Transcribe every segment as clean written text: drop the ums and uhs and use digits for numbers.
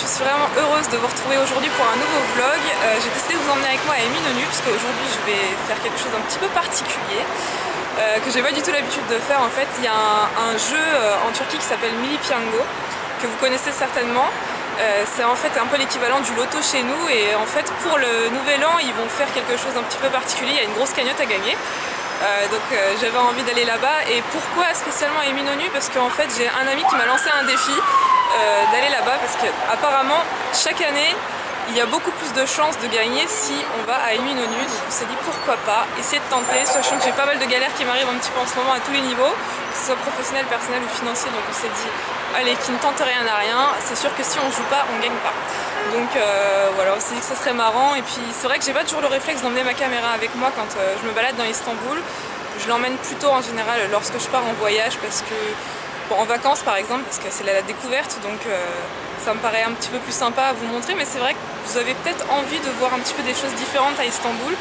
je suis vraiment heureuse de vous retrouver aujourd'hui pour un nouveau vlog. J'ai décidé de vous emmener avec moi à Eminönü parce qu'aujourd'hui je vais faire quelque chose d'un petit peu particulier que j'ai pas du tout l'habitude de faire. En fait, il y a un jeu en Turquie qui s'appelle Milli Piyango que vous connaissez certainement. C'est en fait un peu l'équivalent du loto chez nous et en fait pour le nouvel an ils vont faire quelque chose d'un petit peu particulier. Il y a une grosse cagnotte à gagner. J'avais envie d'aller là-bas. Et pourquoi spécialement à Eminönü? Parce qu'en fait j'ai un ami qui m'a lancé un défi d'aller là-bas parce qu'apparemment chaque année il y a beaucoup plus de chances de gagner si on va à Eminönü. Donc on s'est dit pourquoi pas essayer de tenter, sachant que j'ai pas mal de galères qui m'arrivent un petit peu en ce moment à tous les niveaux, que ce soit professionnel, personnel ou financier. Donc on s'est dit allez, qui ne tente rien n'a rien, c'est sûr que si on joue pas on gagne pas. Donc voilà, on s'est dit que ça serait marrant. Et puis c'est vrai que j'ai pas toujours le réflexe d'emmener ma caméra avec moi quand je me balade dans Istanbul. Je l'emmène plutôt en général lorsque je pars en voyage parce que bon, en vacances par exemple, parce que c'est la découverte, donc ça me paraît un petit peu plus sympa à vous montrer. Mais c'est vrai que vous avez peut-être envie de voir un petit peu des choses différentes à Istanbul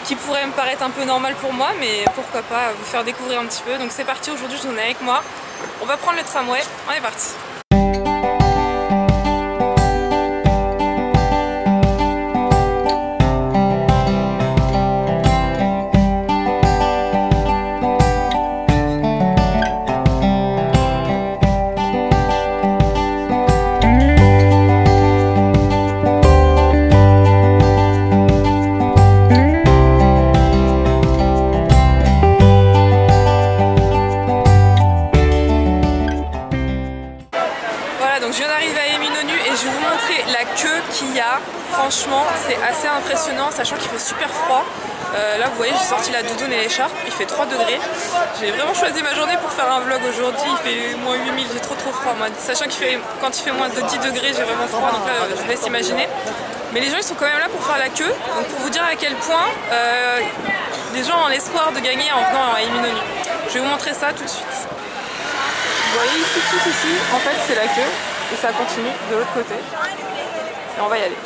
qui pourraient me paraître un peu normales pour moi, mais pourquoi pas vous faire découvrir un petit peu. Donc c'est parti, aujourd'hui je vous en ai avec moi. On va prendre le tramway, on est parti. Donc je viens d'arriver à Eminönü et je vais vous montrer la queue qu'il y a. Franchement, c'est assez impressionnant, sachant qu'il fait super froid. Là, vous voyez, j'ai sorti la doudoune et l'écharpe, il fait 3 degrés. J'ai vraiment choisi ma journée pour faire un vlog aujourd'hui. Il fait moins 8000, j'ai trop froid. Moi, sachant quand il fait moins de 10 degrés, j'ai vraiment froid. Donc là, je vous laisse imaginer. Mais les gens, ils sont quand même là pour faire la queue. Donc pour vous dire à quel point les gens ont l'espoir de gagner en venant à Eminönü. Je vais vous montrer ça tout de suite. Vous voyez ici, en fait, c'est la queue. Et ça continue de l'autre côté. Et on va y aller.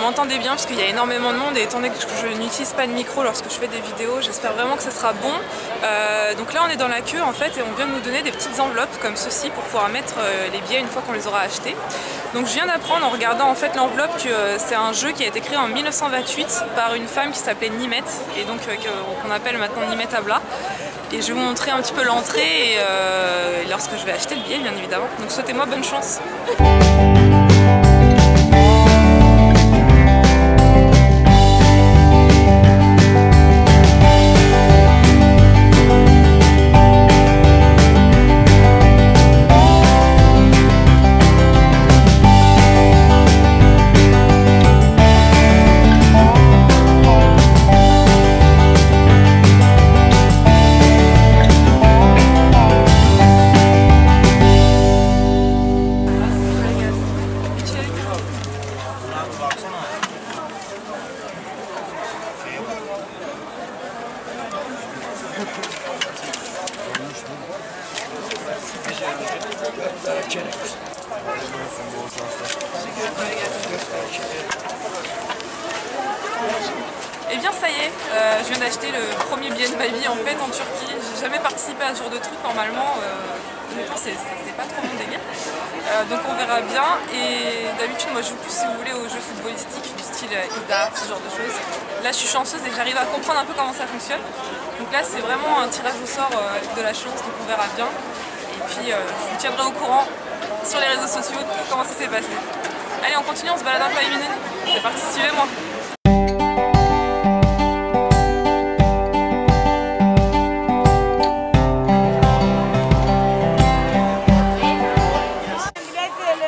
M'entendez bien parce qu'il y a énormément de monde et étant donné que je n'utilise pas de micro lorsque je fais des vidéos, j'espère vraiment que ça sera bon. Donc là on est dans la queue en fait et on vient de nous donner des petites enveloppes comme ceci pour pouvoir mettre les billets une fois qu'on les aura achetés. Donc je viens d'apprendre en regardant en fait l'enveloppe que c'est un jeu qui a été créé en 1928 par une femme qui s'appelait Nimet et donc qu'on appelle maintenant Nimet Abla. Et je vais vous montrer un petit peu l'entrée et lorsque je vais acheter le billet bien évidemment. Donc souhaitez-moi bonne chance. Et bien ça y est, je viens d'acheter le premier billet de ma vie en fait en Turquie. J'ai jamais participé à ce genre de truc normalement, honnêtement c'est pas trop mon délire. Donc on verra bien. Et d'habitude moi je joue plus si vous voulez aux jeux footballistiques du style IDA, ce genre de choses. Là je suis chanceuse et j'arrive à comprendre un peu comment ça fonctionne. Donc là c'est vraiment un tirage au sort avec de la chance, donc on verra bien. Et puis je vous tiendrai au courant sur les réseaux sociaux de comment ça s'est passé. Allez, on continue, on se balade un peu à Eminönü. C'est parti, suivez-moi.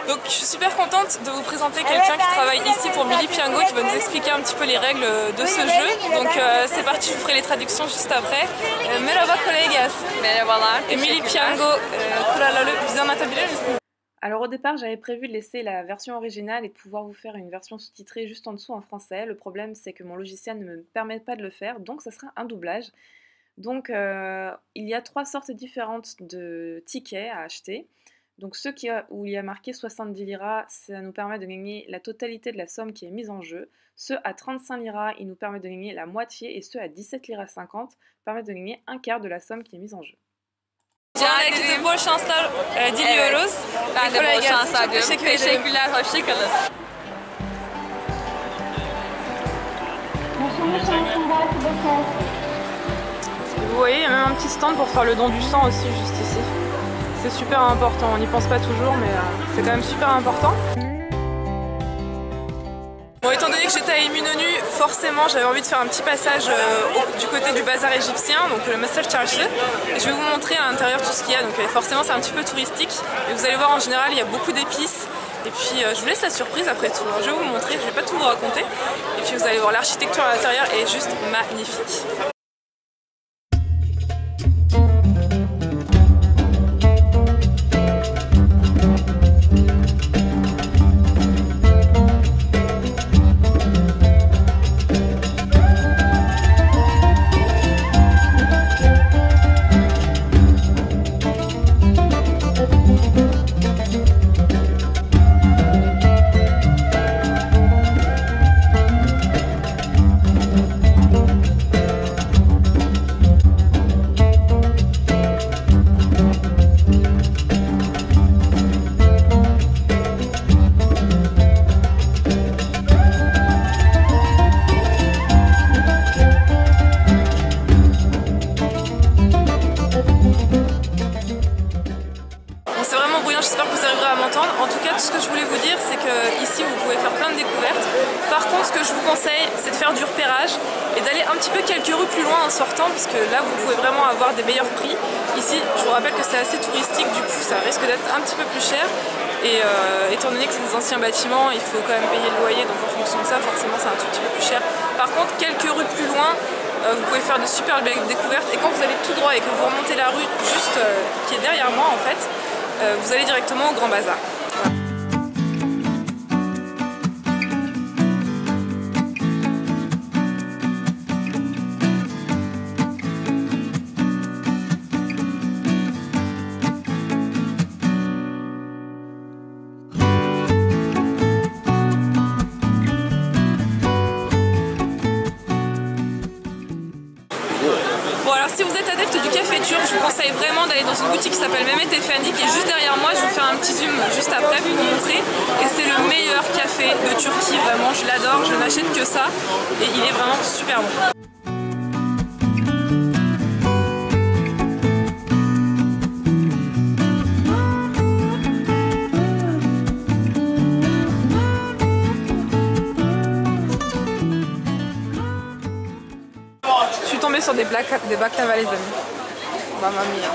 Donc je suis super contente de vous présenter quelqu'un qui travaille va nous expliquer un petit peu les règles de ce jeu. Donc c'est parti, je vous ferai les traductions juste après. Merhaba colegas. Merhabalar. Emily Piango, kuralları bize anlatabilir misiniz? Alors au départ, j'avais prévu de laisser la version originale et de pouvoir vous faire une version sous-titrée juste en dessous en français. Le problème, c'est que mon logiciel ne me permet pas de le faire, donc ça sera un doublage. Donc il y a 3 sortes différentes de tickets à acheter. Donc ceux où il y a marqué 70 liras, ça nous permet de gagner la totalité de la somme qui est mise en jeu. Ceux à 35 liras, ils nous permettent de gagner la moitié, et ceux à 17 liras 50 permettent de gagner un quart de la somme qui est mise en jeu. Herkese bol şanslar diliyoruz. Ben de bol şanslar diliyorum. Teşekkür ederim. Teşekkürler, hoşça kalın. Vous voyez, il y a même un petit stand pour faire le don du sang aussi, juste ici. C'est super important, on n'y pense pas toujours, mais c'est quand même super important. Bon, étant donné que j'étais à Eminönü, forcément j'avais envie de faire un petit passage du côté du bazar égyptien, donc le Mısır Çarşı. Et je vais vous montrer à l'intérieur tout ce qu'il y a, donc forcément c'est un petit peu touristique. Et vous allez voir, en général il y a beaucoup d'épices. Et puis je vous laisse la surprise après tout. Alors, je vais vous montrer, je ne vais pas tout vous raconter. Et puis vous allez voir, l'architecture à l'intérieur est juste magnifique. J'espère que vous arriverez à m'entendre. En tout cas, tout ce que je voulais vous dire, c'est que ici vous pouvez faire plein de découvertes. Par contre, ce que je vous conseille, c'est de faire du repérage et d'aller un petit peu quelques rues plus loin en sortant, parce que là vous pouvez vraiment avoir des meilleurs prix. Ici, je vous rappelle que c'est assez touristique, du coup ça risque d'être un petit peu plus cher. Et étant donné que c'est des anciens bâtiments, il faut quand même payer le loyer, donc en fonction de ça, forcément c'est un tout petit peu plus cher. Par contre, quelques rues plus loin, vous pouvez faire de super belles découvertes. Et quand vous allez tout droit et que vous remontez la rue juste qui est derrière moi en fait, vous allez directement au Grand Bazar. Voilà. Bon, alors si vous êtes adepte du café turc, je vous conseille vraiment d'aller dans une boutique qui s'appelle Mehmet Efendi, qui est juste derrière moi. Je vais vous faire un petit zoom juste après pour vous montrer. Et c'est le meilleur café de Turquie, vraiment, je l'adore, je n'achète que ça. Et il est vraiment super bon. Je suis tombée sur des baklava les amis. Mamma mia.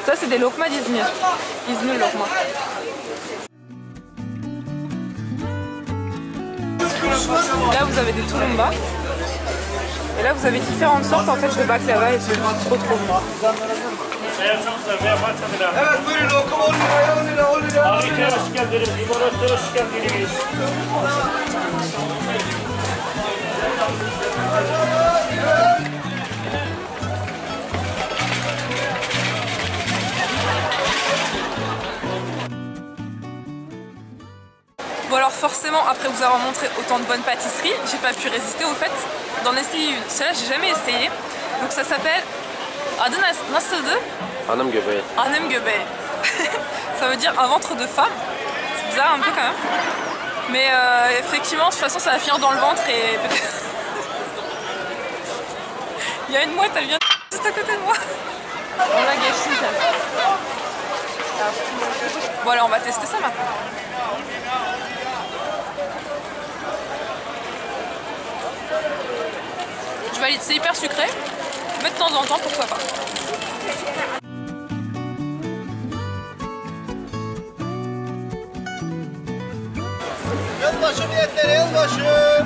Ça c'est des lokma d'Izmir. Izmir lokma. Là vous avez des tulumba. Et là vous avez différentes sortes en fait de baklava et c'est trop bon. Evet buyurun lokum 10 liraya 10 lira 10 lira. Afiyet hoş geldiniz. İbaretle hoş geldiniz. Bon alors forcément, après vous avoir montré autant de bonnes pâtisseries, j'ai pas pu résister au fait d'en essayer une. Celle-là j'ai jamais essayé. Donc ça s'appelle Adı nasıldı? Hanım göbeği. Hanım göbeği. Ça veut dire un ventre de femme. C'est bizarre un peu quand même. Mais effectivement, de toute façon, ça va finir dans le ventre et peut-être... Il y a une mouette, elle vient juste à côté de moi. On l'a gâché. Bon alors, on va tester ça maintenant. Je valide, c'est hyper sucré. Mais de temps en temps, pourquoi pas. Yılbaşı niyetleri yılbaşı.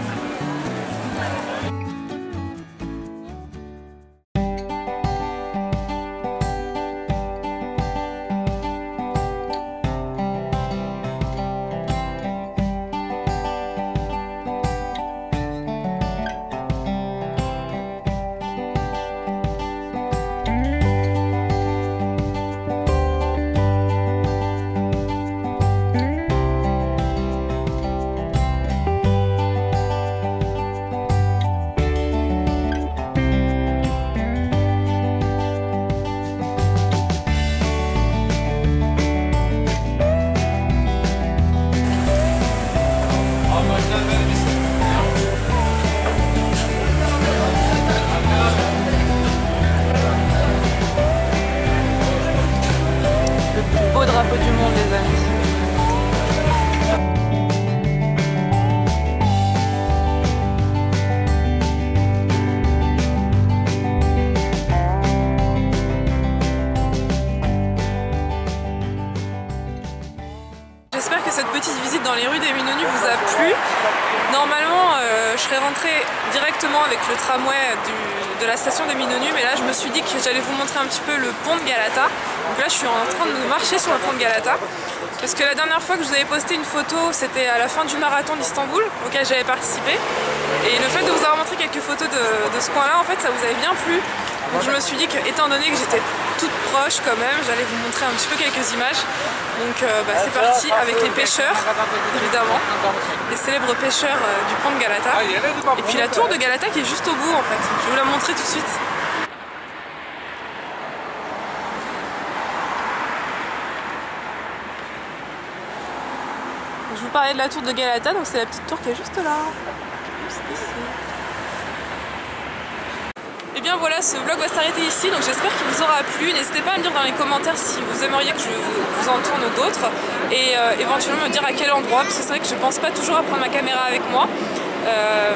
Beau drapeau du monde, les amis. J'espère que cette petite visite dans les rues des Minonues vous a plu. Normalement, je serais rentrée directement avec le tramway de la station des Minonues, mais là je me suis dit que j'allais vous montrer un petit peu le pont de Galata. Donc là je suis en train de marcher sur le pont de Galata, parce que la dernière fois que je vous avais posté une photo, c'était à la fin du marathon d'Istanbul auquel j'avais participé. Et le fait de vous avoir montré quelques photos de ce coin-là, en fait, ça vous avait bien plu. Donc je me suis dit que, étant donné que j'étais toute proche quand même, j'allais vous montrer un petit peu quelques images. Donc c'est parti avec les pêcheurs, évidemment, les célèbres pêcheurs du pont de Galata. Et puis la tour de Galata qui est juste au bout en fait. Je vais vous la montrer tout de suite. Je vous parlais de la tour de Galata, donc c'est la petite tour qui est juste là. Juste ici. Et bien voilà, ce vlog va s'arrêter ici, donc j'espère qu'il vous aura plu. N'hésitez pas à me dire dans les commentaires si vous aimeriez que je vous en tourne d'autres, et éventuellement me dire à quel endroit, parce que c'est vrai que je pense pas toujours à prendre ma caméra avec moi.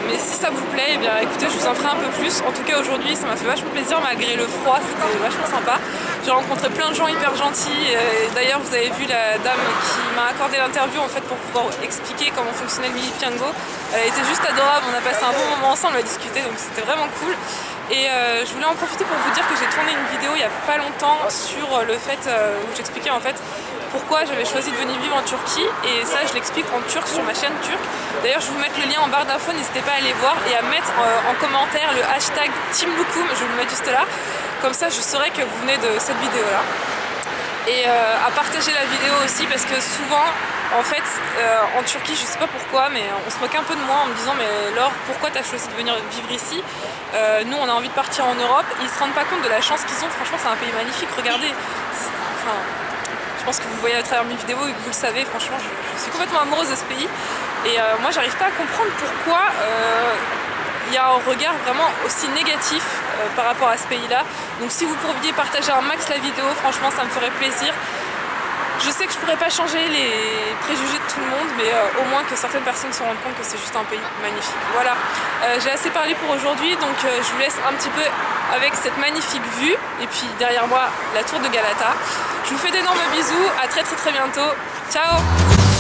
Mais si ça vous plaît, eh bien écoutez, je vous en ferai un peu plus. En tout cas aujourd'hui ça m'a fait vachement plaisir malgré le froid, c'était vachement sympa. J'ai rencontré plein de gens hyper gentils. D'ailleurs vous avez vu la dame qui m'a accordé l'interview en fait pour pouvoir expliquer comment fonctionnait le Mini Piango. Elle était juste adorable, on a passé un bon moment ensemble à discuter, donc c'était vraiment cool. Et je voulais en profiter pour vous dire que j'ai tourné une vidéo il n'y a pas longtemps sur le fait où j'expliquais en fait pourquoi j'avais choisi de venir vivre en Turquie, et ça je l'explique en turc sur ma chaîne turque. D'ailleurs je vais vous mettre le lien en barre d'infos, n'hésitez pas à aller voir et à mettre en commentaire le hashtag TeamLukum, je vais vous le mettre juste là, comme ça je saurai que vous venez de cette vidéo là. Et à partager la vidéo aussi, parce que souvent en fait en Turquie, je sais pas pourquoi, mais on se moque un peu de moi en me disant mais Laure, pourquoi tu as choisi de venir vivre ici, nous on a envie de partir en Europe. Ils se rendent pas compte de la chance qu'ils ont, franchement c'est un pays magnifique, regardez. Enfin, je pense que vous voyez à travers mes vidéos et que vous le savez, franchement je suis complètement amoureuse de ce pays. Et moi j'arrive pas à comprendre pourquoi il y a un regard vraiment aussi négatif par rapport à ce pays-là. Donc si vous pourriez partager un max la vidéo, franchement ça me ferait plaisir. Je sais que je pourrais pas changer les préjugés de tout le monde, mais au moins que certaines personnes se rendent compte que c'est juste un pays magnifique. Voilà, j'ai assez parlé pour aujourd'hui, donc je vous laisse un petit peu avec cette magnifique vue, et puis derrière moi la tour de Galata. Je vous fais d'énormes bisous, à très bientôt, ciao.